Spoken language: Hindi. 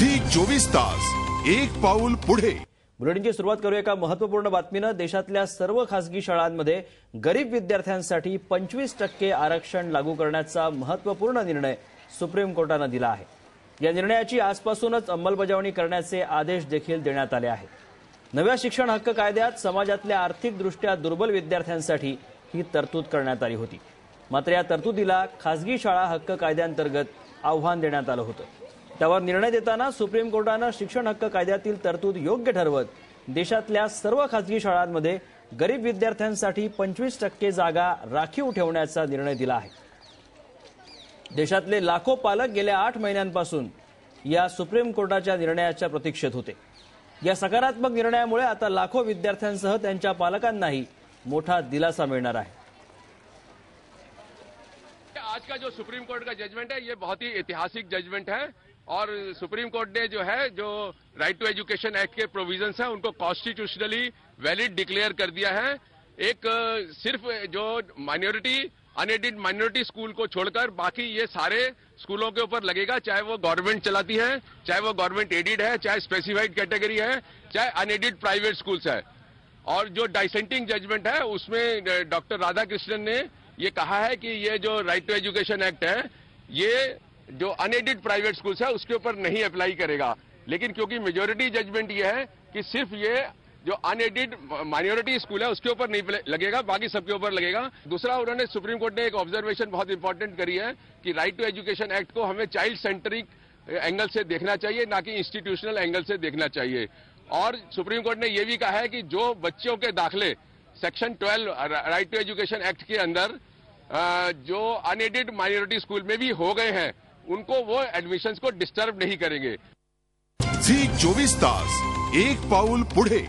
झी 24 तास एक पाऊल पुढे। बुलेटिनची सुरुवात करूया एका महत्त्वपूर्ण बातमीनं। देशातल्या सर्व खासगी शाळांमध्ये गरीब विद्यार्थ्यांसाठी 25% आरक्षण लागू करण्याचा महत्त्वपूर्ण निर्णय सुप्रीम कोर्टाने दिला आहे। या निर्णयाची आजपासूनच अंमलबजावणी करण्याचे आदेश देखील देण्यात आले आहेत। नव्या शिक्षण हक्क कायद्यात समाजातल्या आर्थिकदृष्ट्या दुर्बल विद्यार्थ्यांसाठी ही तरतूद करण्यात आली होती। मात्र या तरतुदीला खासगी शाळा हक्क कायद्याअंतर्गत आव्हान देण्यात आलं होतं। त्यावर निर्णय देताना सुप्रीम कोर्टाने शिक्षण हक्क कायद्यातील तरतूद योग्य ठरवत देशातल्या सर्व खासगी शाळांमध्ये गरीब विद्यार्थ्यांसाठी 25% जागा राखीव ठेवण्याचा निर्णय दिला आहे। देशातले लाखो पालक गेल्या 8 महिन्यांपासून या सुप्रीम कोर्टाच्या निर्णयाच्या प्रतीक्षेत होते। या सकारात्मक निर्णयामुळे आता लाखो विद्यार्थ्यांसह त्यांच्या पालकांनाही मोठा दिलासा मिळणार आहे। आज का जो सुप्रीम कोर्ट का जजमेंट है ये बहुत ही ऐतिहासिक जजमेंट है और सुप्रीम कोर्ट ने जो राइट टू एजुकेशन एक्ट के प्रोविजंस हैं उनको कॉन्स्टिट्यूशनली वैलिड डिक्लेयर कर दिया है। एक सिर्फ जो माइनॉरिटी अनएडेड माइनॉरिटी स्कूल को छोड़कर बाकी ये सारे स्कूलों के ऊपर लगेगा, चाहे वो गवर्नमेंट चलाती है, चाहे वो गवर्नमेंट एडेड है, चाहे स्पेसिफाइड कैटेगरी है, चाहे अनएडेड प्राइवेट स्कूल्स है। और जो डाइसेंटिंग जजमेंट है उसमें डॉक्टर राधाकृष्णन ने ये कहा है कि ये जो राइट टू एजुकेशन एक्ट है ये जो अनएडेड प्राइवेट स्कूल्स है उसके ऊपर नहीं अप्लाई करेगा। लेकिन क्योंकि मेजॉरिटी जजमेंट ये है कि सिर्फ ये जो अनएडेड माइनॉरिटी स्कूल है उसके ऊपर नहीं लगेगा, बाकी सबके ऊपर लगेगा। दूसरा, उन्होंने सुप्रीम कोर्ट ने एक ऑब्जर्वेशन बहुत इंपॉर्टेंट करी है कि राइट टू एजुकेशन एक्ट को हमें चाइल्ड सेंट्रिक एंगल से देखना चाहिए, ना कि इंस्टीट्यूशनल एंगल से देखना चाहिए। और सुप्रीम कोर्ट ने यह भी कहा है कि जो बच्चों के दाखिले section 12 right to education act के अंदर जो अनएडेड माइनॉरिटी स्कूल में भी हो गए हैं उनको वो एडमिशंस को डिस्टर्ब नहीं करेंगे। झी 24 तास एक पाऊल पुढे।